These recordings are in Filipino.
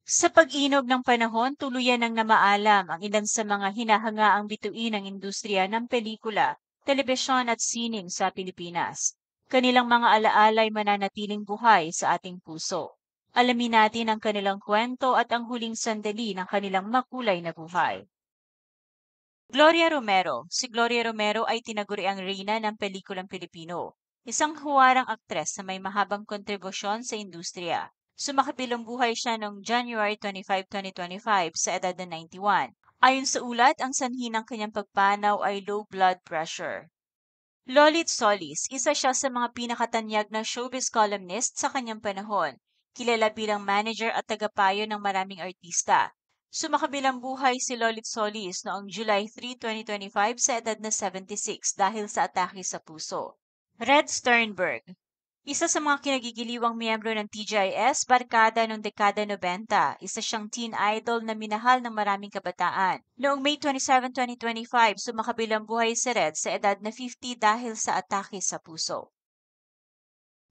Sa pag-inog ng panahon, tuluyan ng namaalam ang ilan sa mga hinahangaang bituin ng industriya ng pelikula, telebisyon at sining sa Pilipinas. Kanilang mga alaala ay mananatiling buhay sa ating puso. Alamin natin ang kanilang kwento at ang huling sandali ng kanilang makulay na buhay. Gloria Romero. Si Gloria Romero ay tinaguriang reyna ng pelikulang Pilipino. Isang huwarang aktres na may mahabang kontribusyon sa industriya. Sumakabilang buhay siya noong January 25, 2025 sa edad na 91. Ayon sa ulat, ang sanhi ng kanyang pagpanaw ay low blood pressure. Lolit Solis, isa siya sa mga pinakatanyag na showbiz columnist sa kanyang panahon. Kilala bilang manager at tagapayo ng maraming artista. Sumakabilang buhay si Lolit Solis noong July 3, 2025 sa edad na 76 dahil sa atake sa puso. Red Sternberg, isa sa mga kinagigiliwang miyembro ng TGIS, barkada noong dekada 90. Isa siyang teen idol na minahal ng maraming kabataan. Noong May 27, 2025, sumakabilang buhay si Red sa edad na 50 dahil sa atake sa puso.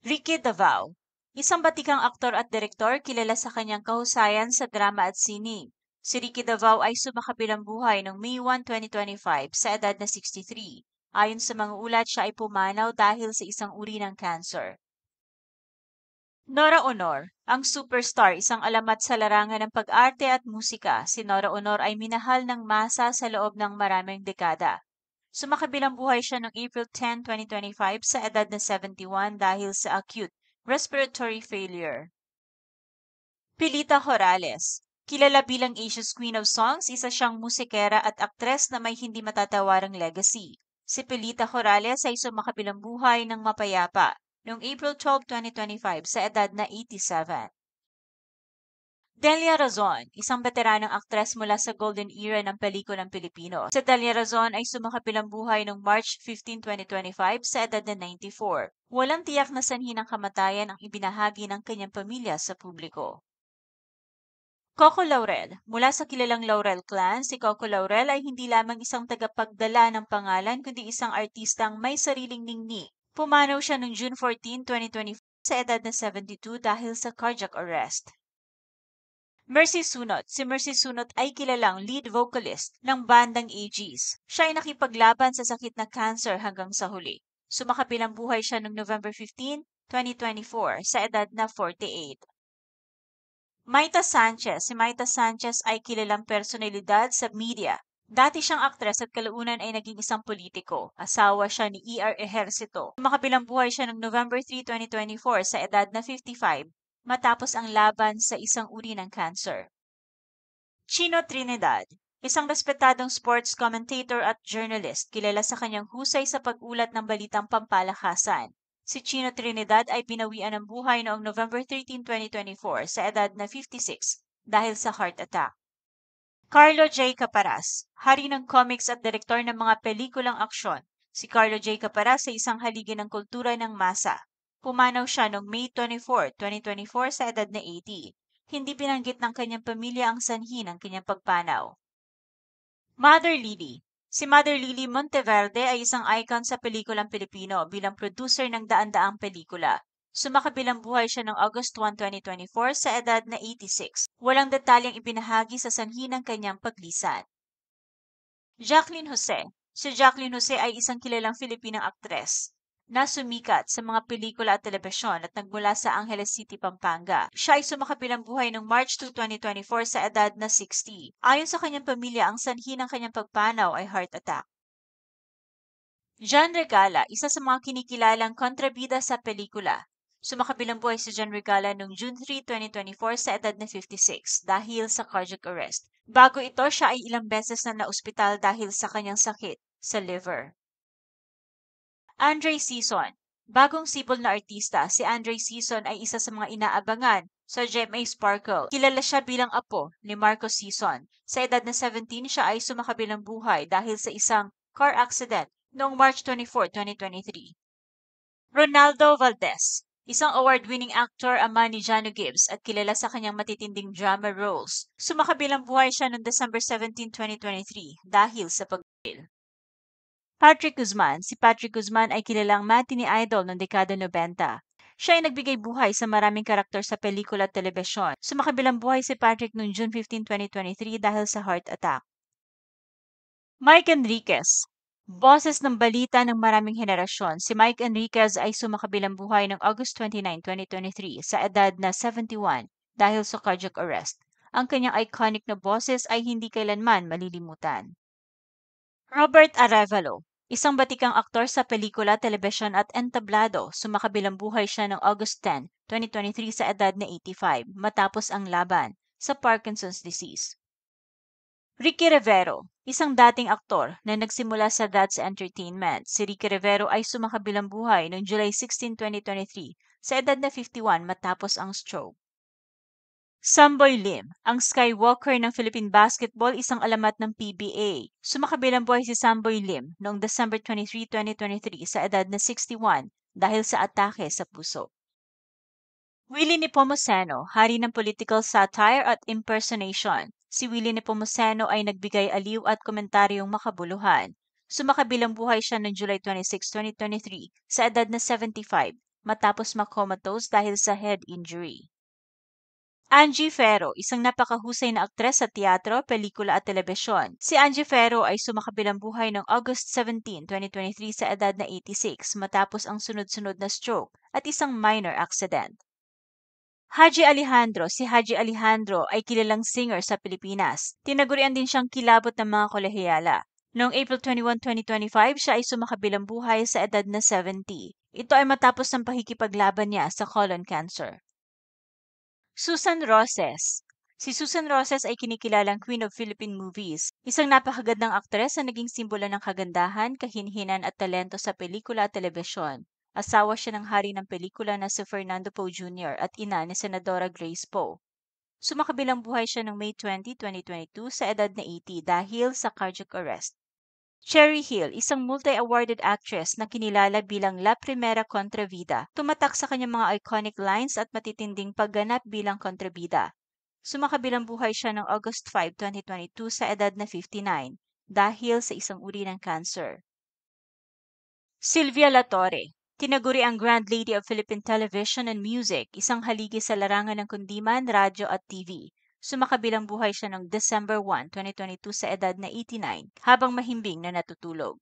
Ricky Davao, isang batikang aktor at direktor kilala sa kanyang kahusayan sa drama at sining. Si Ricky Davao ay sumakabilang buhay noong May 1, 2025 sa edad na 63. Ayon sa mga ulat, siya ay pumanaw dahil sa isang uri ng cancer. Nora Honor, ang superstar, isang alamat sa larangan ng pag-arte at musika. Si Nora Honor ay minahal ng masa sa loob ng maraming dekada. Sumakabilang buhay siya noong April 10, 2025 sa edad na 71 dahil sa acute respiratory failure. Pilita Corrales, kilala bilang Asia's Queen of Songs, isa siyang musikera at aktres na may hindi matatawarang legacy. Si Pilita Corrales ay sumakabilang buhay ng mapayapa noong April 12, 2025 sa edad na 87. Delia Razon, isang veteranang aktres mula sa golden era ng pelikulang Pilipino. Si Delia Razon ay sumakabilang buhay noong March 15, 2025 sa edad na 94. Walang tiyak na sanhi ng kamatayan ang ibinahagi ng kanyang pamilya sa publiko. Coco Laurel. Mula sa kilalang Laurel clan, si Coco Laurel ay hindi lamang isang tagapagdala ng pangalan kundi isang artistang may sariling ningning. Pumanaw siya noong June 14, 2024 sa edad na 72 dahil sa cardiac arrest. Mercy Sunot. Si Mercy Sunot ay kilalang lead vocalist ng bandang Aegis. Siya ay nakipaglaban sa sakit na cancer hanggang sa huli. Sumakabilang buhay siya noong November 15, 2024 sa edad na 48. Maita Sanchez. Si Maita Sanchez ay kilalang personalidad sa media. Dati siyang aktres at kalaunan ay naging isang politiko. Asawa siya ni E.R. Ejercito. Makabilang buhay siya noong November 3, 2024 sa edad na 55 matapos ang laban sa isang uri ng cancer. Chino Trinidad, isang respetadong sports commentator at journalist, kilala sa kanyang husay sa pag-ulat ng balitang pampalakasan. Si Chino Trinidad ay pinawian ng buhay noong November 13, 2024 sa edad na 56 dahil sa heart attack. Carlo J. Caparas, hari ng comics at direktor ng mga pelikulang aksyon. Si Carlo J. Caparas ay isang haligi ng kultura ng masa. Pumanaw siya noong May 24, 2024 sa edad na 80. Hindi binanggit ng kanyang pamilya ang sanhi ng kanyang pagpanaw. Mother Lily. Si Mother Lily Monteverde ay isang icon sa pelikulang Pilipino bilang producer ng daan-daang pelikula. Sumakabilang buhay siya noong August 1, 2024 sa edad na 86. Walang detalyeng ibinahagi sa sanhi ng kanyang paglisan. Jacqueline Jose. Si Jacqueline Jose ay isang kilalang Filipinang aktres na sumikat sa mga pelikula at telebisyon at nagmula sa Angeles City, Pampanga. Siya ay sumakabilang buhay noong March 2, 2024 sa edad na 60. Ayon sa kanyang pamilya, ang sanhi ng kanyang pagpanaw ay heart attack. John Regala, isa sa mga kinikilalang kontrabida sa pelikula. Sumakabilang buhay si John Regala noong June 3, 2024 sa edad na 56 dahil sa cardiac arrest. Bago ito, siya ay ilang beses na naospital dahil sa kanyang sakit sa liver. Andre Sison. Bagong sibol na artista, si Andre Sison ay isa sa mga inaabangan sa GMA Sparkle. Kilala siya bilang apo ni Marco Sison. Sa edad na 17, siya ay sumakabilang buhay dahil sa isang car accident noong March 24, 2023. Ronaldo Valdez. Isang award-winning actor, ama ni Jano Gibbs at kilala sa kanyang matitinding drama roles. Sumakabilang buhay siya noong December 17, 2023 dahil sa pagpil. Patrick Guzman. Si Patrick Guzman ay kilalang matinee idol ng dekada 90. Siya ay nagbigay buhay sa maraming karakter sa pelikula at telebisyon. Sumakabilang buhay si Patrick noong June 15, 2023 dahil sa heart attack. Mike Enriquez. Boses ng balita ng maraming henerasyon, si Mike Enriquez ay sumakabilang buhay noong August 29, 2023 sa edad na 71 dahil sa cardiac arrest. Ang kanyang iconic na boses ay hindi kailanman malilimutan. Robert Arevalo, isang batikang aktor sa pelikula, telebisyon at entablado, sumakabilang buhay siya noong August 10, 2023 sa edad na 85 matapos ang laban sa Parkinson's disease. Ricky Rivero, isang dating aktor na nagsimula sa That's Entertainment. Si Ricky Rivero ay sumakabilang buhay noong July 16, 2023 sa edad na 51 matapos ang stroke. Samboy Lim, ang Skywalker ng Philippine Basketball, isang alamat ng PBA. Sumakabilang buhay si Samboy Lim noong December 23, 2023 sa edad na 61 dahil sa atake sa puso. Willie Nepomuceno, hari ng political satire at impersonation. Si Willie Nepomuceno ay nagbigay aliw at komentaryong makabuluhan. Sumakabilang buhay siya noong July 26, 2023 sa edad na 75 matapos makomatose dahil sa head injury. Angie Ferro, isang napakahusay na aktres sa teatro, pelikula at telebisyon. Si Angie Ferro ay sumakabilang buhay noong August 17, 2023 sa edad na 86 matapos ang sunod-sunod na stroke at isang minor accident. Haji Alejandro, si Haji Alejandro ay kilalang singer sa Pilipinas. Tinagurian din siyang kilabot ng mga kolehiyala. Noong April 21, 2025, siya ay sumakabilang buhay sa edad na 70. Ito ay matapos ng pakikipaglaban niya sa colon cancer. Susan Roses. Si Susan Roses ay kinikilalang Queen of Philippine Movies, isang napakagandang aktres na naging simbolo ng kagandahan, kahinhinan at talento sa pelikula at telebisyon. Asawa siya ng hari ng pelikula na si Fernando Poe Jr. at ina ni Senadora Grace Poe. Sumakabilang buhay siya noong May 20, 2022 sa edad na 80 dahil sa cardiac arrest. Cherry Hill, isang multi-awarded actress na kinilala bilang La Primera Contravida, tumatak sa kanyang mga iconic lines at matitinding pagganap bilang kontrabida. Sumakabilang buhay siya noong August 5, 2022 sa edad na 59 dahil sa isang uri ng cancer. Sylvia Latorre, tinaguri ang Grand Lady of Philippine Television and Music, isang haligi sa larangan ng kundiman, radyo at TV. Sumakabilang buhay siya noong December 1, 2022 sa edad na 89 habang mahimbing na natutulog.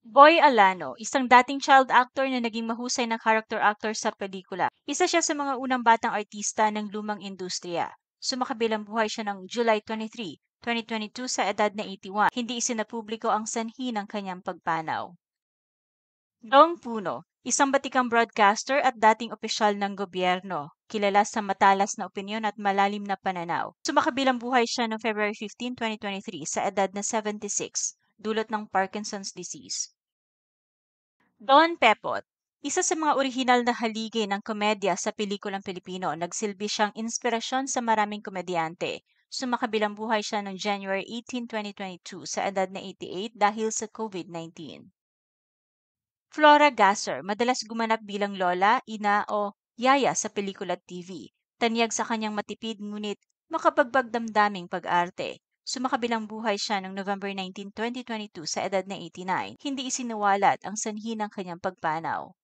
Boy Alano, isang dating child actor na naging mahusay na character actor sa pelikula. Isa siya sa mga unang batang artista ng lumang industriya. Sumakabilang buhay siya noong July 23, 2022 sa edad na 81. Hindi isinapubliko ang sanhi ng kanyang pagpanaw. Dong Puno, isang batikang broadcaster at dating opisyal ng gobyerno, kilala sa matalas na opinyon at malalim na pananaw. Sumakabilang buhay siya noong February 15, 2023 sa edad na 76, dulot ng Parkinson's disease. Don Pepot, isa sa mga orihinal na haligi ng komedya sa pelikulang Pilipino, nagsilbi siyang inspirasyon sa maraming komedyante. Sumakabilang buhay siya noong January 18, 2022 sa edad na 88 dahil sa COVID-19. Flora Gasser, madalas gumanap bilang lola, ina o yaya sa pelikula at TV. Tanyag sa kanyang matipid ngunit makapagbagdamdaming pag-arte. Sumakabilang buhay siya noong November 19, 2022 sa edad na 89. Hindi isinuwalat ang sanhi ng kanyang pagpanaw.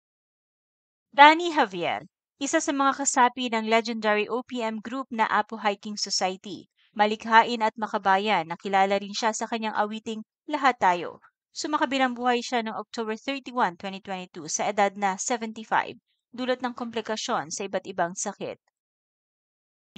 Danny Javier, isa sa mga kasapi ng legendary OPM group na Apo Hiking Society. Malikhain at makabayan, nakilala rin siya sa kanyang awiting Lahat Tayo. Sumakabilang buhay siya noong October 31, 2022 sa edad na 75, dulot ng komplikasyon sa iba't ibang sakit.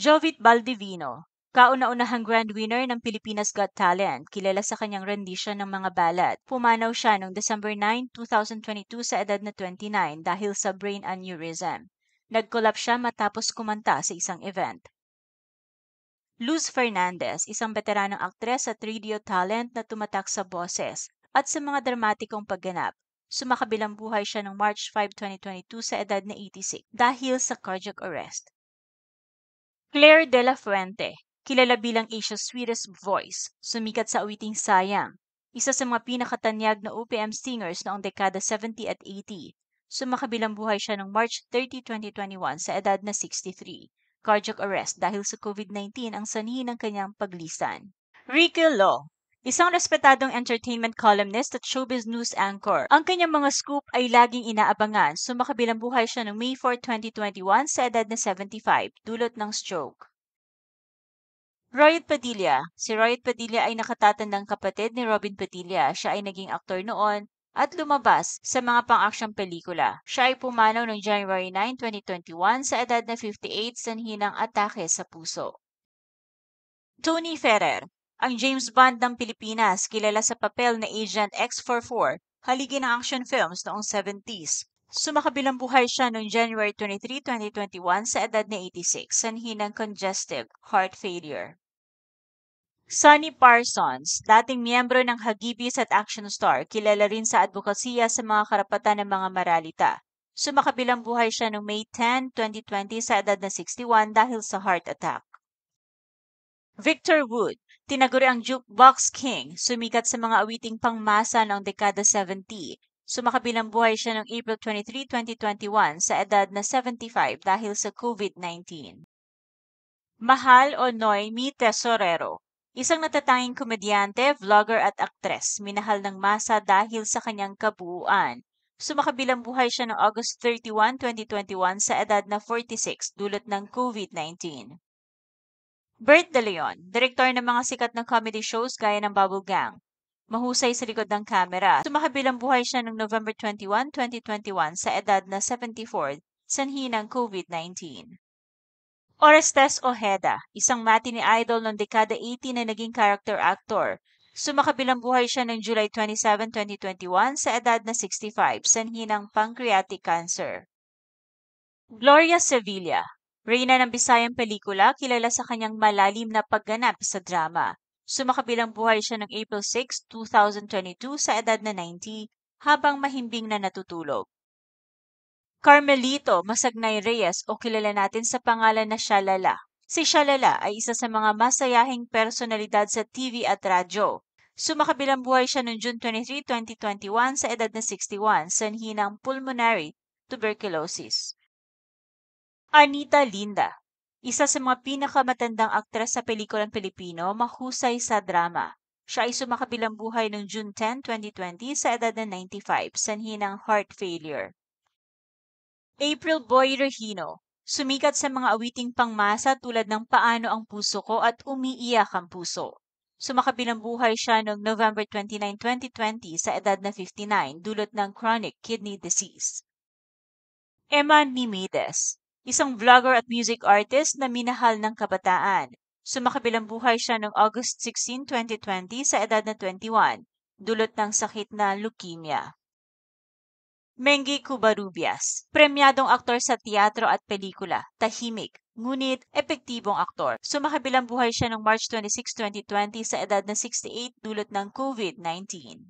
Jovit Baldivino, kauna-unahang grand winner ng Pilipinas Got Talent, kilala sa kanyang rendition ng mga ballad. Pumanaw siya noong December 9, 2022 sa edad na 29 dahil sa brain aneurysm. Nag-collapse siya matapos kumanta sa isang event. Luz Fernandez, isang veteranong aktres at radio talent na tumatak sa boses at sa mga dramatikong pagganap. Sumakabilang buhay siya noong March 5, 2022 sa edad na 86 dahil sa cardiac arrest. Claire De La Fuente, kilala bilang Asia's sweetest voice, sumikat sa awiting Sayang. Isa sa mga pinakatanyag na OPM singers noong dekada 70 at 80. Sumakabilang buhay siya noong March 30, 2021 sa edad na 63. Cardiac arrest dahil sa COVID-19 ang sanhi ng kanyang paglisan. Ricky Lo, Isang respetadong entertainment columnist at showbiz news anchor. Ang kanyang mga scoop ay laging inaabangan. Sumakabilang buhay siya noong May 4, 2021 sa edad na 75, dulot ng stroke. Royet Padilla. Si Royet Padilla ay nakatatandang kapatid ni Robin Padilla. Siya ay naging aktor noon at lumabas sa mga pang-aksyong pelikula. Siya ay pumanaw noong January 9, 2021 sa edad na 58 sanhi ng atake sa puso. Tony Ferrer. Ang James Bond ng Pilipinas, kilala sa papel na Agent X44, haligi ng action films noong 70s. Sumakabilang buhay siya noong January 23, 2021 sa edad na 86 sanhi ng congestive heart failure. Sonny Parsons, dating miyembro ng Hagibis at Action Star, kilala rin sa advokasya sa mga karapatan ng mga maralita. Sumakabilang buhay siya noong May 10, 2020 sa edad na 61 dahil sa heart attack. Victor Wood, tinaguri ang Jukebox King, sumikat sa mga awiting pangmasa noong dekada 70. Sumakabilang buhay siya noong April 23, 2021 sa edad na 75 dahil sa COVID-19. Mahal o Noemi Tesorero, isang natatanging komedyante, vlogger at aktres, minahal ng masa dahil sa kanyang kabuuan. Sumakabilang buhay siya noong August 31, 2021 sa edad na 46 dulot ng COVID-19. Bert De Leon, direktor ng mga sikat na comedy shows gaya ng Bubble Gang. Mahusay sa likod ng kamera. Sumakabilang buhay siya noong November 21, 2021 sa edad na 74 sanhi ng COVID-19. Orestes Ojeda, isang matinee idol noong dekada 80 na naging character actor. Sumakabilang buhay siya noong July 27, 2021 sa edad na 65 sanhi ng pancreatic cancer. Gloria Sevilla, reyna ng Bisayang pelikula, kilala sa kanyang malalim na pagganap sa drama. Sumakabilang buhay siya noong April 6, 2022 sa edad na 90 habang mahimbing na natutulog. Carmelito Masagnay Reyes o kilala natin sa pangalan na Shalala. Si Shalala ay isa sa mga masayahing personalidad sa TV at radyo. Sumakabilang buhay siya noong June 23, 2021 sa edad na 61 sanhi ng pulmonary tuberculosis. Anita Linda, isa sa mga pinakamatandang aktres sa pelikulang Pilipino, mahusay sa drama. Siya ay sumakabilang buhay noong June 10, 2020 sa edad na 95 sanhi ng heart failure. April Boy Regino, sumikat sa mga awiting pangmasa tulad ng Paano ang Puso Ko at Umiiyak ang Puso. Sumakabilang buhay siya noong November 29, 2020 sa edad na 59 dulot ng chronic kidney disease. Emma Nimides, isang vlogger at music artist na minahal ng kabataan. Sumakabilang buhay siya noong August 16, 2020 sa edad na 21 dulot ng sakit na leukemia. Mengi Covarrubias, premyadong aktor sa teatro at pelikula, tahimik, ngunit epektibong aktor. Sumakabilang buhay siya noong March 26, 2020 sa edad na 68 dulot ng COVID-19.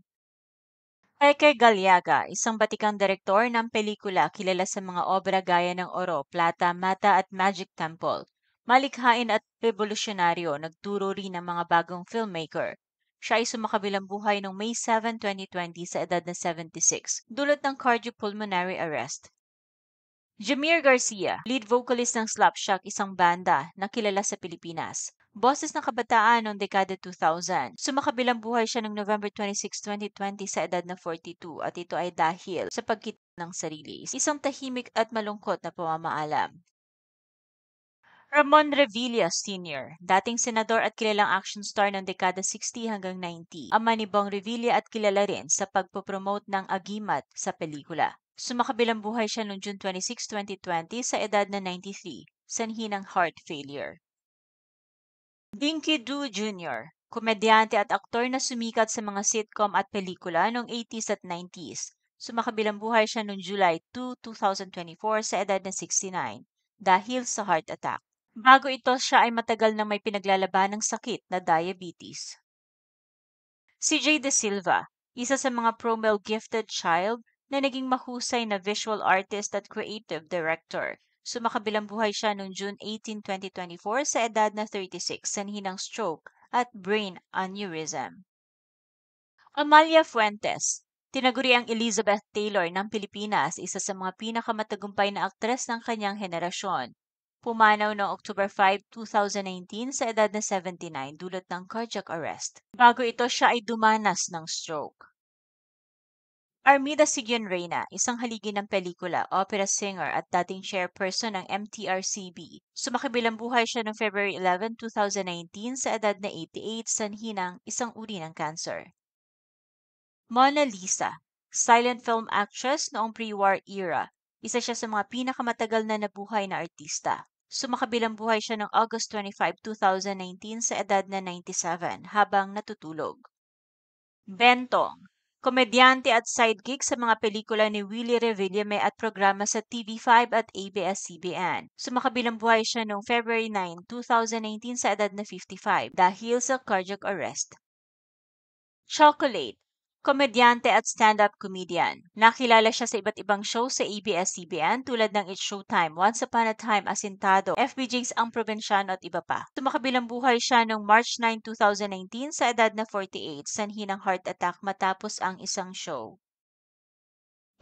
Eke Galiaga, isang batikang direktor ng pelikula, kilala sa mga obra gaya ng Oro, Plata, Mata at Magic Temple. Malikhain at revolusyonaryo, nagturo rin ng mga bagong filmmaker. Siya ay sumakabilang buhay noong May 7, 2020 sa edad na 76, dulot ng cardiopulmonary arrest. Jameer Garcia, lead vocalist ng Slapshot, isang banda na kilala sa Pilipinas. Boses ng kabataan noong dekada 2000. Sumakabilang buhay siya noong November 26, 2020 sa edad na 42 at ito ay dahil sa pagkita ng sarili. Isang tahimik at malungkot na pamamaalam. Ramon Revilla Sr., dating senador at kilalang action star ng dekada 60 hanggang 90. Ama ni Bong Revilla at kilala rin sa pagpopromote ng agimat sa pelikula. Sumakabilang buhay siya noong June 26, 2020 sa edad na 93, sanhi ng heart failure. Dinky Du Jr., komedyante at aktor na sumikat sa mga sitcom at pelikula noong 80s at 90s. Sumakabilang buhay siya noong July 2, 2024 sa edad na 69 dahil sa heart attack. Bago ito, siya ay matagal nang may pinaglalaban ng sakit na diabetes. Si Jay De Silva, isa sa mga pro-male gifted child na naging mahusay na visual artist at creative director. Sumakabilang buhay siya noong June 18, 2024 sa edad na 36 sanhi ng stroke at brain aneurysm. Amalia Fuentes, tinaguri ang Elizabeth Taylor ng Pilipinas, isa sa mga pinakamatagumpay na aktres ng kanyang henerasyon. Pumanaw noong October 5, 2019 sa edad na 79 dulot ng cardiac arrest. Bago ito siya ay dumanas ng stroke. Armida Siguen-Reyna, isang haligi ng pelikula, opera singer at dating chairperson ng MTRCB. Sumakibilang buhay siya noong February 11, 2019 sa edad na 88 sanhi ng isang uri ng cancer. Mona Lisa, silent film actress noong pre-war era. Isa siya sa mga pinakamatagal na nabuhay na artista. Sumakabilang buhay siya noong August 25, 2019 sa edad na 97 habang natutulog. Bentong, komedyante at sidekick sa mga pelikula ni Willie Revillame at programa sa TV5 at ABS-CBN. Sumakabilang buhay siya noong February 9, 2019 sa edad na 55 dahil sa cardiac arrest. Chocolate, komedyante at stand-up comedian. Nakilala siya sa iba't ibang show sa ABS-CBN tulad ng It's Showtime, Once Upon a Time, Asintado, FBJ's Ang Probinsyano at iba pa. Sumakabilang buhay siya noong March 9, 2019 sa edad na 48 sanhi ng heart attack matapos ang isang show.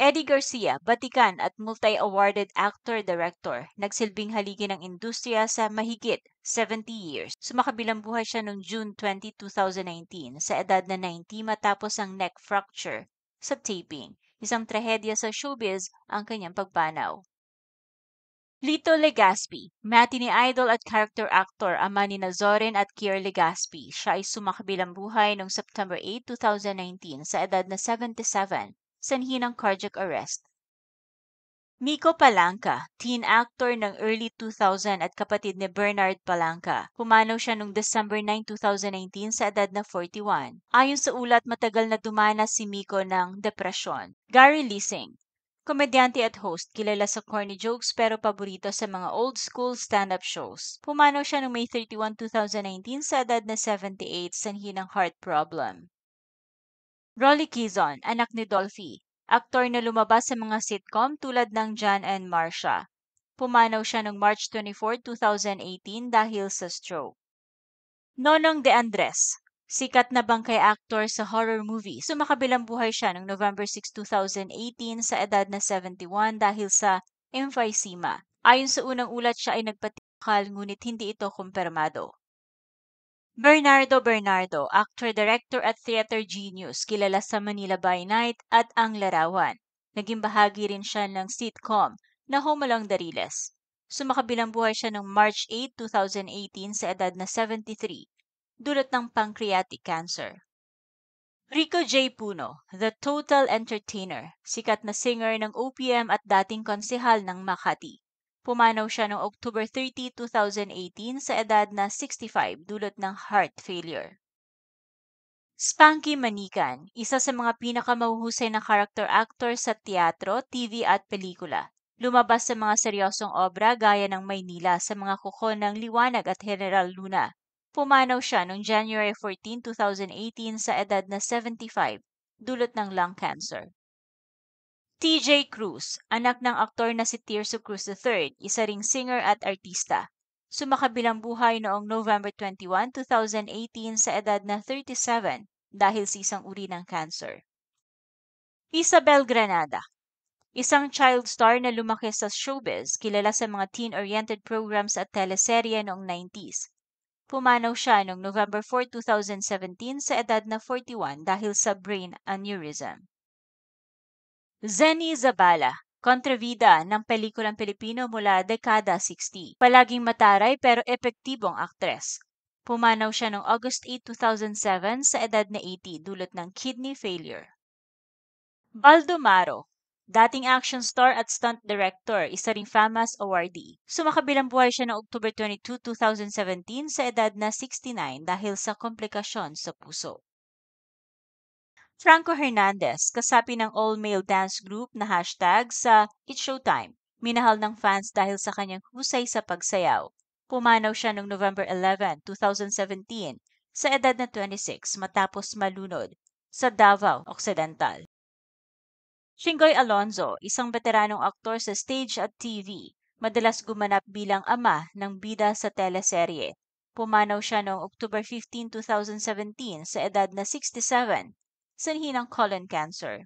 Eddie Garcia, batikan at multi-awarded actor-director, nagsilbing haligi ng industriya sa mahigit 70 years. Sumakabilang buhay siya noong June 20, 2019 sa edad na 90 matapos ang neck fracture sa taping. Isang trahedya sa showbiz ang kanyang pagpanaw. Lito Legazpi, matinee idol at character actor, ama ni Zoren at Kier Legazpi. Siya ay sumakabilang buhay noong September 8, 2019 sa edad na 77. Sanhi ng cardiac arrest. Miko Palanca, teen actor ng early 2000 at kapatid ni Bernard Palanca. Pumanaw siya noong December 9, 2019 sa edad na 41. Ayon sa ulat, matagal na dumanas si Miko ng depresyon. Gary Lising, komedyante at host, kilala sa corny jokes pero paborito sa mga old school stand-up shows. Pumanaw siya noong May 31, 2019 sa edad na 78 sanhi ng heart problem. Rolly Quezon, anak ni Dolphy, aktor na lumabas sa mga sitcom tulad ng John and Marcia. Pumanaw siya noong March 24, 2018 dahil sa stroke. Nonong De Andres, sikat na bangkay actor sa horror movies. Sumakabilang buhay siya noong November 6, 2018 sa edad na 71 dahil sa emphysema. Ayon sa unang ulat, siya ay nagpatikal ngunit hindi ito kumpirmado. Bernardo, actor, director at theater genius, kilala sa Manila by Night at Ang Larawan. Naging bahagi rin siya ng sitcom na Home Along the Riles. Sumakabilang buhay siya noong March 8, 2018 sa edad na 73, dulot ng pancreatic cancer. Rico J. Puno, the total entertainer, sikat na singer ng OPM at dating konsehal ng Makati. Pumanaw siya noong October 30, 2018 sa edad na 65 dulot ng heart failure. Spanky Manikan, isa sa mga pinakamahuhusay na character actor sa teatro, TV at pelikula. Lumabas sa mga seryosong obra gaya ng Maynila sa mga kuko ng Liwanag at General Luna. Pumanaw siya noong January 14, 2018 sa edad na 75 dulot ng lung cancer. TJ Cruz, anak ng aktor na si Tirso Cruz III, isa ring singer at artista. Sumakabilang buhay noong November 21, 2018 sa edad na 37 dahil sa isang uri ng cancer. Isabel Granada, isang child star na lumaki sa showbiz, kilala sa mga teen-oriented programs at teleserye noong 90s. Pumanaw siya noong November 4, 2017 sa edad na 41 dahil sa brain aneurysm. Zenny Zabala, kontrabida ng pelikulang Pilipino mula dekada 60. Palaging mataray pero epektibong aktres. Pumanaw siya noong August 8, 2007 sa edad na 80 dulot ng kidney failure. Baldomaro, dating action star at stunt director, isa ring FAMAS awardee. Sumakabilang buhay siya noong October 22, 2017 sa edad na 69 dahil sa komplikasyon sa puso. Franco Hernandez, kasapi ng all-male dance group na hashtag sa It's Showtime. Minahal ng fans dahil sa kanyang husay sa pagsayaw. Pumanaw siya noong November 11, 2017 sa edad na 26 matapos malunod sa Davao Occidental. Shingoy Alonzo, isang veteranong aktor sa stage at TV. Madalas gumanap bilang ama ng bida sa teleserye. Pumanaw siya noong October 15, 2017 sa edad na 67. Sanhi ng colon cancer.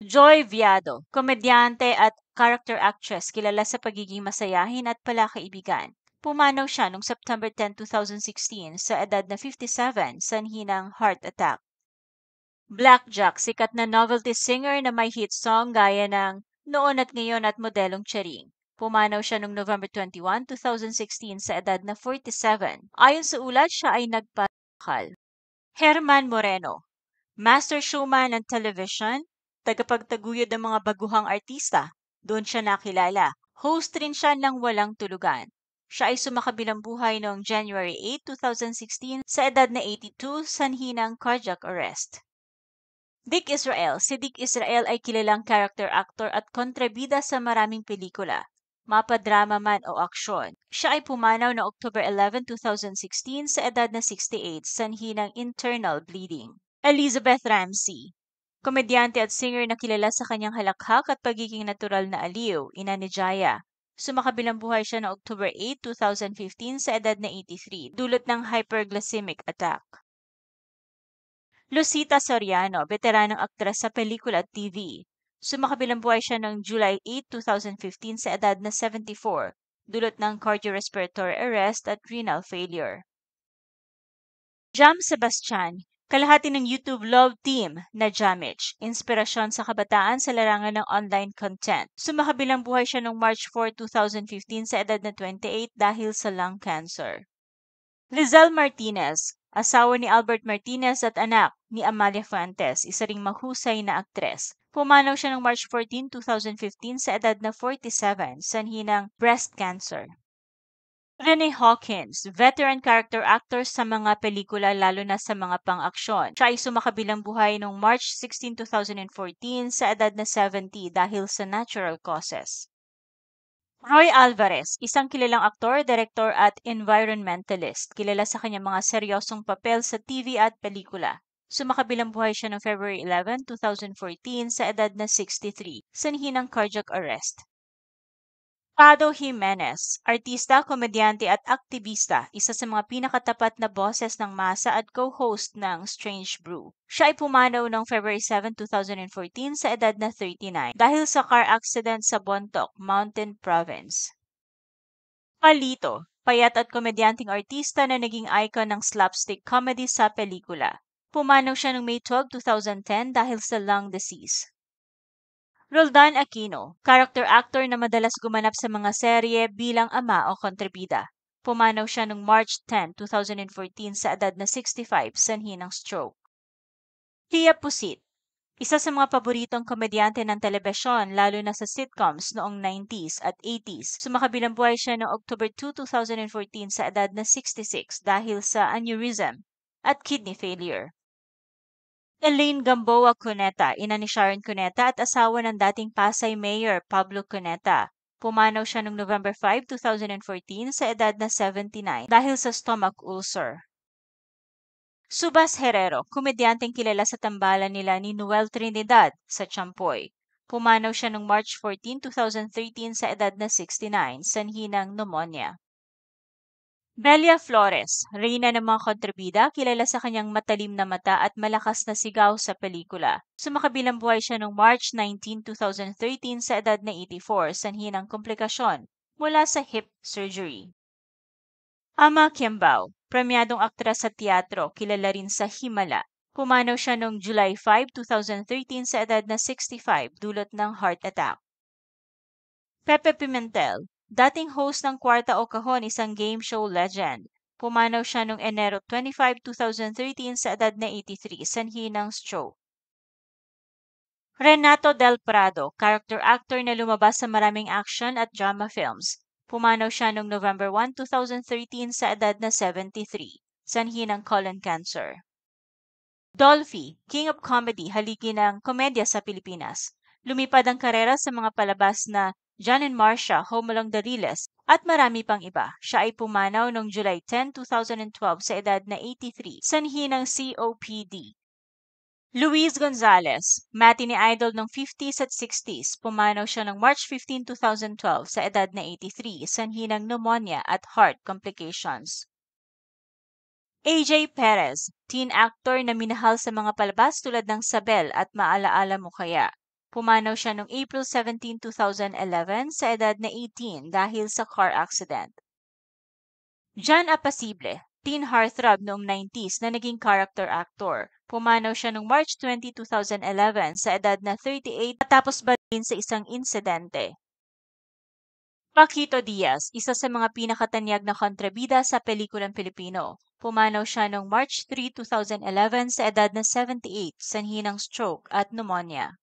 Joy Viado, komedyante at character actress kilala sa pagiging masayahin at palakaibigan. Pumanaw siya noong September 10, 2016 sa edad na 57 sanhi ng heart attack. Blackjack, sikat na novelty singer na may hit song gaya ng Noon at Ngayon at Modelong Charing. Pumanaw siya noong November 21, 2016 sa edad na 47. Ayon sa ulat, siya ay nagpakal. Herman Moreno, master showman ng television, tagapagtaguyod ng mga baguhang artista. Doon siya nakilala. Host rin siya ng Walang Tulugan. Siya ay sumakabilang buhay noong January 8, 2016 sa edad na 82 sanhi ng cardiac arrest. Dick Israel. Si Dick Israel ay kilalang character actor at kontrabida sa maraming pelikula, mapadrama man o aksyon. Siya ay pumanaw noong October 11, 2016 sa edad na 68 sanhi ng internal bleeding. Elizabeth Ramsey. Komedyante at singer na kilala sa kanyang halakhak at pagiging natural na aliw, ina ni Jaya. Sumakabilang buhay siya noong October 8, 2015 sa edad na 83, dulot ng hyperglycemic attack. Lucita Soriano, veteranong aktres sa pelikula at TV. Sumakabilang buhay siya noong July 8, 2015 sa edad na 74, dulot ng cardiorespiratory arrest at renal failure. Jam Sebastian, kalahati ng YouTube Love Team na Jamich, inspirasyon sa kabataan sa larangan ng online content. Sumakabilang buhay siya noong March 4, 2015 sa edad na 28 dahil sa lung cancer. Lizelle Martinez, asawa ni Albert Martinez at anak ni Amalia Fuentes, isa ring mahusay na aktres. Pumanaw siya noong March 14, 2015 sa edad na 47 sanhi ng breast cancer. Renee Hawkins, veteran character actor sa mga pelikula lalo na sa mga pang-aksyon. Siya ay sumakabilang buhay noong March 16, 2014 sa edad na 70 dahil sa natural causes. Roy Alvarez, isang kilalang aktor, direktor at environmentalist. Kilala sa kanyang mga seryosong papel sa TV at pelikula. Sumakabilang buhay siya noong February 11, 2014 sa edad na 63, sanhi ng cardiac arrest. Pado Jimenez, artista, komedyante at aktivista, isa sa mga pinakatapat na boses ng masa at co-host ng Strange Brew. Siya ay pumanaw noong February 7, 2014 sa edad na 39 dahil sa car accident sa Bontoc, Mountain Province. Palito, payat at komedyanteng artista na naging icon ng slapstick comedy sa pelikula. Pumanaw siya noong May 12, 2010 dahil sa lung disease. Roldan Aquino, character actor na madalas gumanap sa mga serye bilang ama o kontrabida. Pumanaw siya noong March 10, 2014 sa edad na 65 sanhi ng stroke. Tia Pusit, isa sa mga paboritong komedyante ng telebisyon lalo na sa sitcoms noong 90s at 80s. Sumakabilang buhay siya noong October 2, 2014 sa edad na 66 dahil sa aneurysm at kidney failure. Elaine Gamboa Cuneta, ina ni Sharon Cuneta at asawa ng dating Pasay Mayor Pablo Cuneta. Pumanaw siya noong November 5, 2014 sa edad na 79 dahil sa stomach ulcer. Subas Herrero, komedyanteng kilala sa tambalan nila ni Noel Trinidad sa Champoy. Pumanaw siya noong March 14, 2013 sa edad na 69 sanhi ng pneumonia. Belia Flores, reyna ng mga kontrabida, kilala sa kanyang matalim na mata at malakas na sigaw sa pelikula. Sumakabilang buhay siya noong March 19, 2013 sa edad na 84 sanhi ng komplikasyon mula sa hip surgery. Ama Kiambao, premyadong aktres sa teatro, kilala rin sa Himala. Pumanaw siya noong July 5, 2013 sa edad na 65 dulot ng heart attack. Pepe Pimentel, dating host ng Kwarta o Kahon, isang game show legend. Pumanaw siya noong Enero 25, 2013 sa edad na 83, sanhi ng stroke. Renato Del Prado, character actor na lumabas sa maraming action at drama films. Pumanaw siya noong November 1, 2013 sa edad na 73, sanhi ng colon cancer. Dolphy, king of comedy, haligi ng komedya sa Pilipinas. Lumipad ang karera sa mga palabas na John and Marcia, Home Along the Riles, at marami pang iba. Siya ay pumanaw noong July 10, 2012 sa edad na 83, sanhi ng COPD. Luis Gonzalez, matinee idol ng 50s at 60s, pumanaw siya noong March 15, 2012 sa edad na 83, sanhi ng pneumonia at heart complications. AJ Perez, teen actor na minahal sa mga palabas tulad ng Sabel at Maalaala Mo Kaya. Pumanaw siya noong April 17, 2011 sa edad na 18 dahil sa car accident. John Apacible, teen heartthrob noong 90s na naging character actor. Pumanaw siya noong March 20, 2011 sa edad na 38 matapos baril sa isang insidente. Paquito Diaz, isa sa mga pinakatanyag na kontrabida sa pelikulang Pilipino. Pumanaw siya noong March 3, 2011 sa edad na 78 sanhi ng stroke at pneumonia.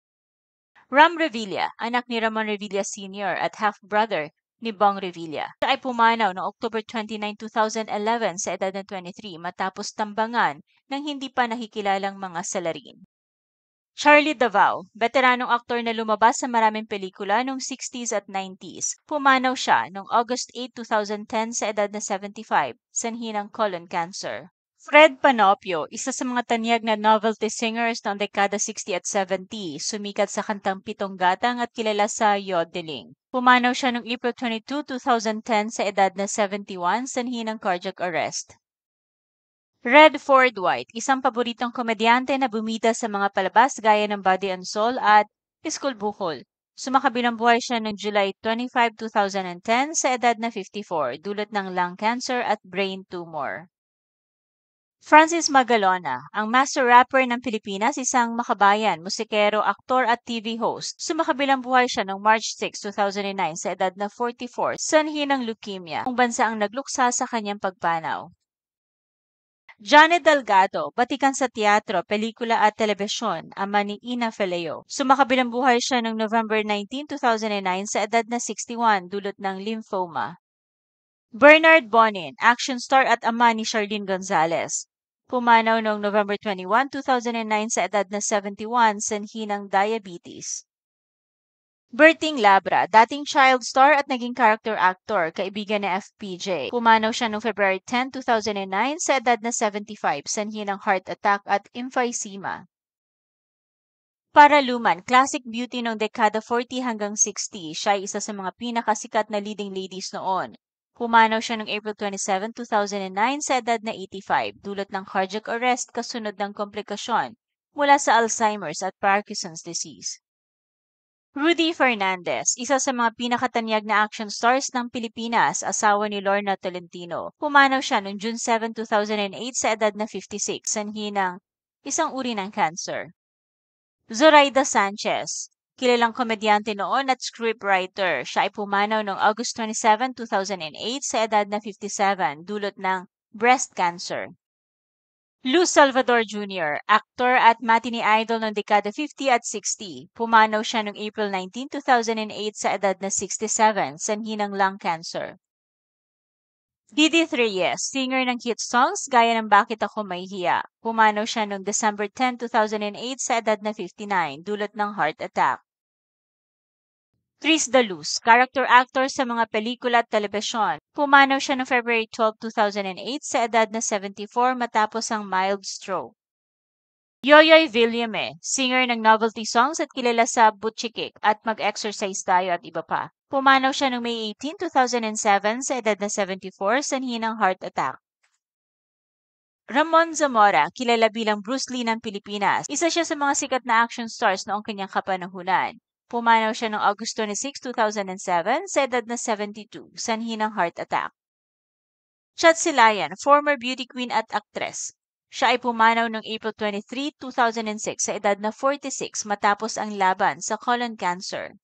Ram Revilla, anak ni Ramon Revilla Sr. at half-brother ni Bong Revilla. Siya ay pumanaw noong October 29, 2011 sa edad na 23 matapos tambangan ng hindi pa nakikilalang mga salarin. Charlie Davao, veteranong aktor na lumabas sa maraming pelikula noong 60s at 90s. Pumanaw siya noong August 8, 2010 sa edad na 75, sanhi ng colon cancer. Fred Panopio, isa sa mga tanyag na novelty singers noong dekada 60 at 70, sumikat sa kantang Pitong Gatang at kilala sa yodeling. Pumanaw siya noong April 22, 2010 sa edad na 71, sanhi ng cardiac arrest. Redford White, isang paboritong komedyante na bumida sa mga palabas gaya ng Body and Soul at Iskul Bukol. Sumakabilang buhay siya noong July 25, 2010 sa edad na 54 dulot ng lung cancer at brain tumor. Francis Magalona, ang master rapper ng Pilipinas, isang makabayan, musikero, aktor at TV host. Sumakabilang buhay siya noong March 6, 2009 sa edad na 44, sanhi ng leukemia, kung bansa ang nagluksa sa kanyang pagpanaw. Johnny Delgado, batikan sa teatro, pelikula at telebisyon, ama ni Ina Feleo. Sumakabilang buhay siya noong November 19, 2009 sa edad na 61 dulot ng lymphoma. Bernard Bonin, action star at ama ni Charlene Gonzalez. Pumanaw noong November 21, 2009 sa edad na 71 sanhi ng diabetes. Berting Labra, dating child star at naging character actor, kaibigan ni FPJ. Pumanaw siya noong February 10, 2009 sa edad na 75 sanhi ng heart attack at emphysema. Paraluman, classic beauty noong dekada 40 hanggang 60, siya ay isa sa mga pinakasikat na leading ladies noon. Pumanaw siya noong April 27, 2009 sa edad na 85 dulot ng cardiac arrest kasunod ng komplikasyon mula sa Alzheimer's at Parkinson's disease. Rudy Fernandez, isa sa mga pinakatanyag na action stars ng Pilipinas, asawa ni Lorna Tolentino. Pumanaw siya noong June 7, 2008 sa edad na 56, sanhi ng isang uri ng cancer. Zoraida Sanchez, kilalang komedyante noon at scriptwriter. Siya ay pumanaw noong August 27, 2008 sa edad na 57, dulot ng breast cancer. Luz Salvador Jr., actor at matinee idol noong dekada 50 at 60. Pumanaw siya noong April 19, 2008 sa edad na 67, sanhi ng lung cancer. Didi Reyes, singer ng hit songs gaya ng Bakit Ako Mahihiya. Pumanaw siya noong December 10, 2008 sa edad na 59, dulot ng heart attack. Tris Daluz, character actor sa mga pelikula at telebisyon. Pumanaw siya noong February 12, 2008 sa edad na 74 matapos ang mild stroke. Yoyoy Villame, singer ng novelty songs at kilala sa Butchikik at Mag-Exercise Tayo at iba pa. Pumanaw siya noong May 18, 2007 sa edad na 74 sanhi ng heart attack. Ramon Zamora, kilala bilang Bruce Lee ng Pilipinas. Isa siya sa mga sikat na action stars noong kanyang kapanahunan. Pumanaw siya noong August 26, 2007 sa edad na 72, sanhi ng heart attack. Chat Silayan, former beauty queen at actress. Siya ay pumanaw noong April 23, 2006 sa edad na 46 matapos ang laban sa colon cancer.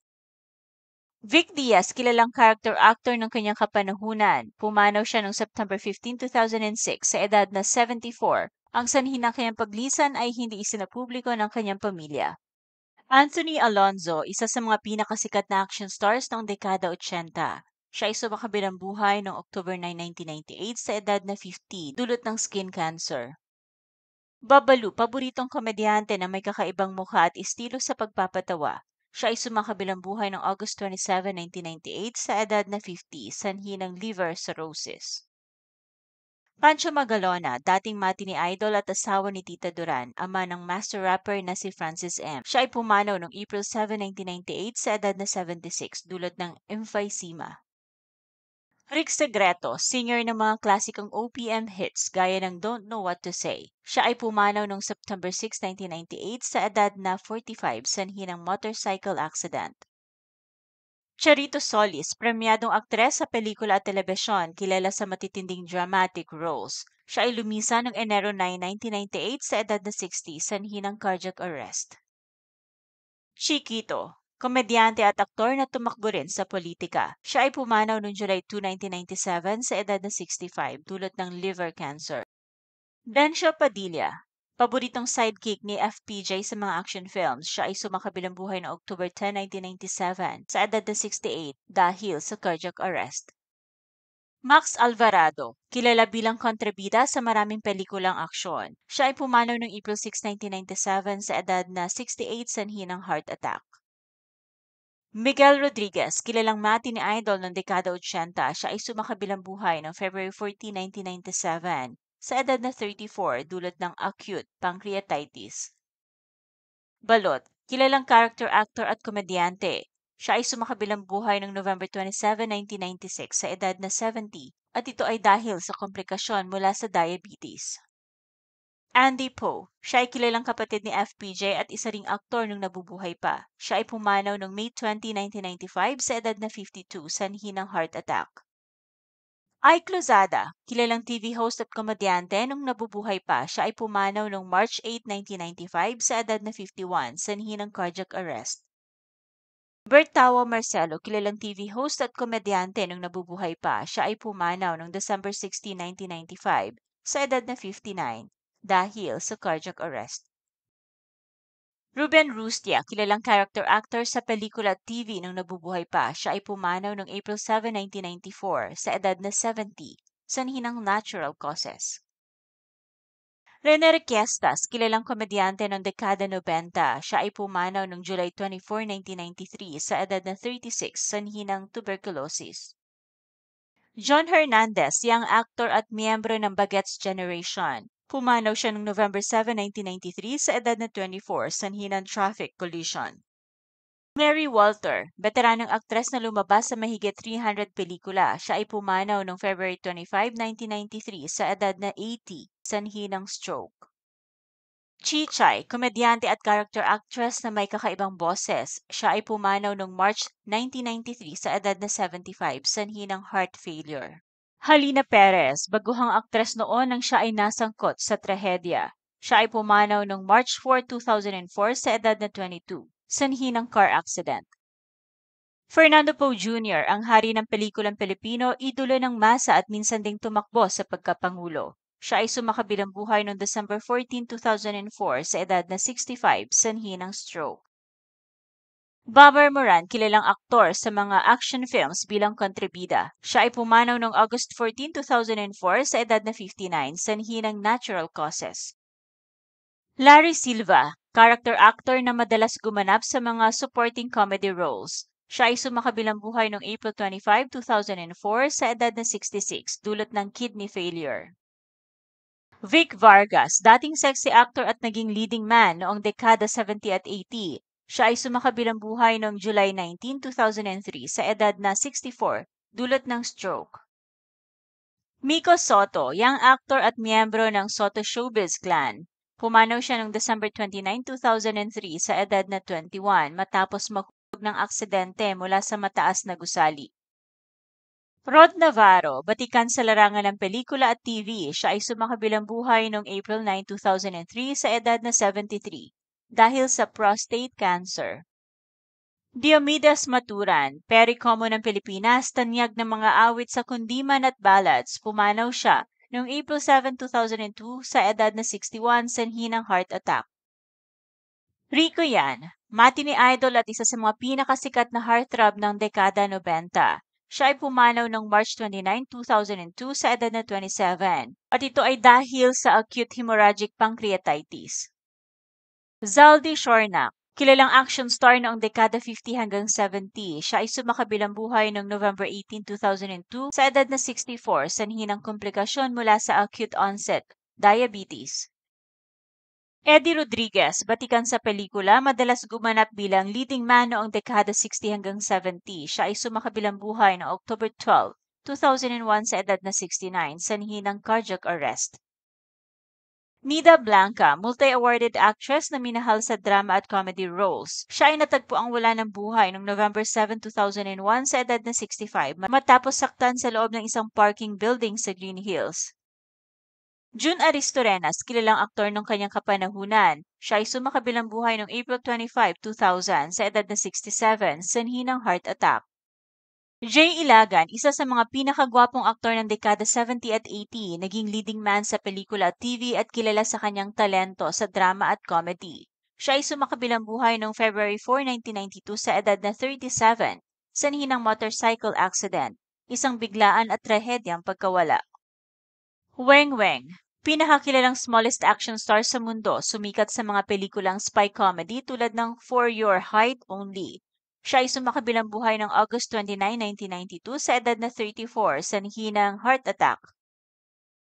Vic Diaz, kilalang character actor ng kanyang kapanahunan. Pumanaw siya noong September 15, 2006 sa edad na 74. Ang sanhi ng kanyang paglisan ay hindi isinapubliko ng kanyang pamilya. Anthony Alonzo, isa sa mga pinakasikat na action stars noong dekada 80. Siya ay sumakabilang buhay noong October 9, 1998 sa edad na 50 dulot ng skin cancer. Babalu, paboritong komedyante na may kakaibang mukha at estilo sa pagpapatawa. Siya ay sumakabilang buhay noong August 27, 1998 sa edad na 50 sanhi ng liver cirrhosis. Pancho Magalona, dating matinee idol at asawa ni Tita Duran, ama ng master rapper na si Francis M. Siya ay pumanaw noong April 7, 1998 sa edad na 76 dulot ng emphysema. Rick Segreto, singer ng mga klasikong OPM hits gaya ng Don't Know What to Say. Siya ay pumanaw noong September 6, 1998 sa edad na 45 sanhi ng motorcycle accident. Charito Solis, premyadong aktres sa pelikula at telebisyon, kilala sa matitinding dramatic roles. Siya ay lumisa noong Enero 9, 1998 sa edad na 60 sanhi ng cardiac arrest. Chiquito, komedyante at aktor na tumakbo rin sa politika. Siya ay pumanaw noong July 2, 1997 sa edad na 65 dulot ng liver cancer. Dencio Padilla, paboritong sidekick ni FPJ sa mga action films, siya ay sumakabilang buhay noong October 10, 1997 sa edad na 68 dahil sa cardiac arrest. Max Alvarado, kilala bilang kontrabida sa maraming pelikulang aksyon. Siya ay pumanaw noong April 6, 1997 sa edad na 68 sanhi ng heart attack. Miguel Rodriguez, kilalang matinee idol ng dekada 80, siya ay sumakabilang buhay noong February 14, 1997 sa edad na 34 dulot ng acute pancreatitis. Balot, kilalang character actor at komedyante. Siya ay sumakabilang buhay noong November 27, 1996 sa edad na 70 at ito ay dahil sa komplikasyon mula sa diabetes. Andy Poe, siya ay kilalang kapatid ni FPJ at isa ring aktor nung nabubuhay pa. Siya ay pumanaw noong May 20, 1995 sa edad na 52 sanhi ng heart attack. Ike Lozada, kilalang TV host at komedyante nung nabubuhay pa, siya ay pumanaw noong March 8, 1995 sa edad na 51 sanhi ng cardiac arrest. Bertawa Marcelo, kilalang TV host at komedyante nung nabubuhay pa, siya ay pumanaw noong December 16, 1995 sa edad na 59 dahil sa cardiac arrest. Ruben Rustia, kilalang character actor sa pelikula at TV nung nabubuhay pa, siya ay pumanaw noong April 7, 1994 sa edad na 70 sanhi ng natural causes. Rene Requiestas, kilalang komedyante ng dekada 90, siya ay pumanaw noong July 24, 1993 sa edad na 36 sanhi ng tuberculosis. John Hernandez, young actor at miyembro ng Bagets Generation. Pumanaw siya noong November 7, 1993 sa edad na 24 sanhi ng traffic collision. Mary Walter, veteranong aktres na lumabas sa mahigit 300 pelikula. Siya ay pumanaw noong February 25, 1993 sa edad na 80 sanhi ng stroke. Chichay, komedyante at character actress na may kakaibang boses. Siya ay pumanaw noong March 1993 sa edad na 75 sanhi ng heart failure. Halina Perez, baguhang aktres noon nang siya ay nasangkot sa trahedya. Siya ay pumanaw noong March 4, 2004 sa edad na 22, sanhi ng car accident. Fernando Poe Jr., ang hari ng pelikulang Pilipino, idolo ng masa at minsan ding tumakbo sa pagkapangulo. Siya ay sumakabilang buhay noong December 14, 2004 sa edad na 65 sanhi ng stroke. Babar Moran, kilalang aktor sa mga action films bilang kontrabida. Siya ay pumanaw noong August 14, 2004 sa edad na 59 sanhi ng natural causes. Larry Silva, character actor na madalas gumanap sa mga supporting comedy roles. Siya ay sumakabilang buhay noong April 25, 2004 sa edad na 66 dulot ng kidney failure. Vic Vargas, dating sexy actor at naging leading man noong dekada 70 at 80. Siya ay sumakabilang buhay noong July 19, 2003 sa edad na 64 dulot ng stroke. Miko Soto, young actor at miyembro ng Soto Showbiz Clan. Pumanaw siya noong December 29, 2003 sa edad na 21 matapos mahulog ng aksidente mula sa mataas na gusali. Rod Navarro, batikan sa larangan ng pelikula at TV, siya ay sumakabilang buhay noong April 9, 2003 sa edad na 73 dahil sa prostate cancer. Diomedes Maturan, perikomo ng Pilipinas, tanyag ng mga awit sa kundiman at ballads, pumanaw siya noong April 7, 2002 sa edad na 61 sanhi ng heart attack. Rico Yan, matinee idol at isa sa mga pinakasikat na heartthrob ng dekada 90. Siya ay pumanaw noong March 29, 2002 sa edad na 27 at ito ay dahil sa acute hemorrhagic pancreatitis. Zaldy Shornak, kilalang action star noong dekada 50 hanggang 70. Siya ay sumakabilang buhay noong November 18, 2002 sa edad na 64 sanhi ng komplikasyon mula sa acute onset diabetes. Eddie Rodriguez, batikan sa pelikula, madalas gumanap bilang leading man noong dekada 60 hanggang 70. Siya ay sumakabilang buhay noong October 12, 2001 sa edad na 69, sanhi ng cardiac arrest. Nida Blanca, multi-awarded actress na minahal sa drama at comedy roles. Siya ay natagpuang wala ng buhay noong November 7, 2001 sa edad na 65 matapos saktan sa loob ng isang parking building sa Green Hills. June Aristorenas, kilalang aktor ng kanyang kapanahunan. Siya ay sumakabilang buhay noong April 25, 2000 sa edad na 67, sanhi ng heart attack. Jay Ilagan, isa sa mga pinakagwapong aktor ng dekada 70 at 80, naging leading man sa pelikula at TV at kilala sa kanyang talento sa drama at comedy. Siya ay sumakabilang buhay noong February 4, 1992 sa edad na 37, sanhi ng motorcycle accident, isang biglaan at trahedyang pagkawala. Weng Weng, pinakakilalang smallest action star sa mundo, sumikat sa mga pelikulang spy comedy tulad ng For Your Height Only. Siya ay sumakabilang buhay ng August 29, 1992 sa edad na 34, sanhi ng heart attack.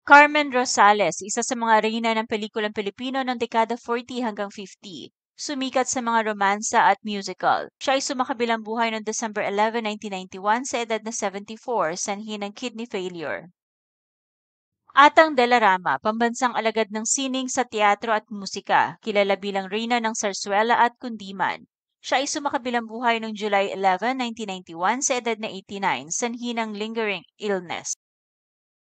Carmen Rosales, isa sa mga reyna ng pelikulang Pilipino ng dekada 40 hanggang 50. Sumikat sa mga romansa at musical. Siya ay sumakabilang buhay noong December 11, 1991 sa edad na 74, sanhi ng kidney failure. Atang de la Rama, pambansang alagad ng sining sa teatro at musika, kilala bilang reyna ng sarswela at kundiman. Siya ay sumakabilang buhay noong July 11, 1991 sa edad na 89, sanhi ng lingering illness.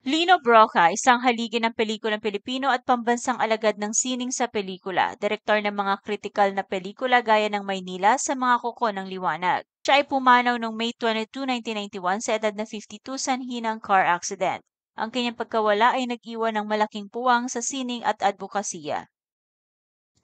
Lino Broca, isang haligi ng pelikulang Pilipino at pambansang alagad ng sining sa pelikula, direktor ng mga kritikal na pelikula gaya ng Maynila sa mga kuko ng liwanag. Siya ay pumanaw noong May 22, 1991 sa edad na 52 sanhi ng car accident. Ang kanyang pagkawala ay nag-iwan ng malaking puwang sa sining at advokasya.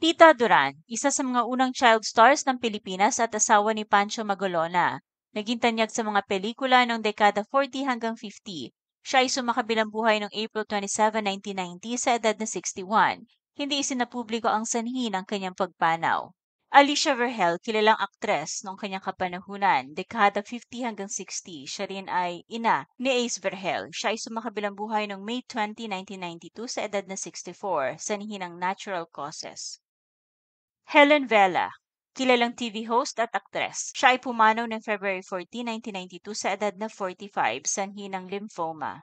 Tita Duran, isa sa mga unang child stars ng Pilipinas at asawa ni Pancho Magolona. Naging tanyag sa mga pelikula noong dekada 40 hanggang 50. Siya ay sumakabilang buhay noong April 27, 1990 sa edad na 61. Hindi isinapubliko ang sanhi ng kanyang pagpanaw. Alicia Vergel, kilalang aktres noong kanyang kapanahunan, dekada 50 hanggang 60. Siya rin ay ina ni Ace Vergel. Siya ay sumakabilang buhay noong May 20, 1992 sa edad na 64, sanhi ng natural causes. Helen Vela, kilalang TV host at aktres. Siya ay pumanaw ng February 14, 1992 sa edad na 45, sanhi ng lymphoma.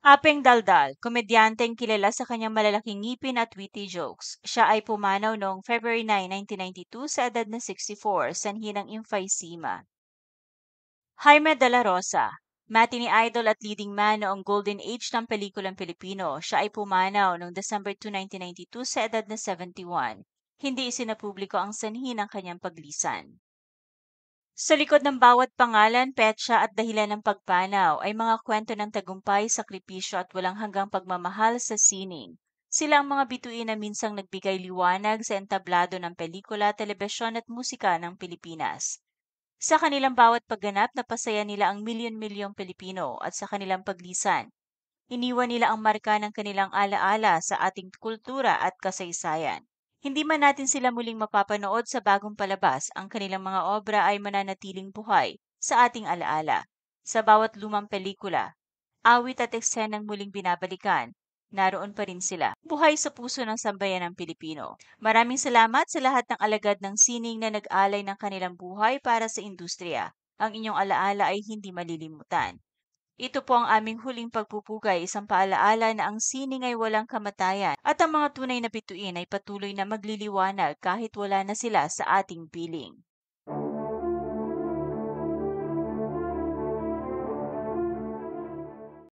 Apeng Daldal, komedyanteng kilala sa kanyang malalaking ngipin at witty jokes. Siya ay pumanaw noong February 9, 1992 sa edad na 64, sanhi ng emphysema. Jaime de la Rosa, matinee idol at leading man noong golden age ng pelikulang Pilipino. Siya ay pumanaw noong December 2, 1992 sa edad na 71. Hindi isinapubliko ang sanhi ng kanyang paglisan. Sa likod ng bawat pangalan, petsa at dahilan ng pagpanaw ay mga kwento ng tagumpay, sakripisyo at walang hanggang pagmamahal sa sining. Sila ang mga bituin na minsang nagbigay liwanag sa entablado ng pelikula, telebisyon at musika ng Pilipinas. Sa kanilang bawat pagganap, napasaya nila ang milyon-milyong Pilipino at sa kanilang paglisan. Iniwan nila ang marka ng kanilang alaala sa ating kultura at kasaysayan. Hindi man natin sila muling mapapanood sa bagong palabas, ang kanilang mga obra ay mananatiling buhay sa ating alaala. Sa bawat lumang pelikula, awit at eksenang muling binabalikan, naroon pa rin sila. Buhay sa puso ng sambayan ng Pilipino. Maraming salamat sa lahat ng alagad ng sining na nag-alay ng kanilang buhay para sa industriya. Ang inyong alaala ay hindi malilimutan. Ito po ang aming huling pagpupugay, isang paalaala na ang sining ay walang kamatayan at ang mga tunay na bituin ay patuloy na magliliwanag kahit wala na sila sa ating piling.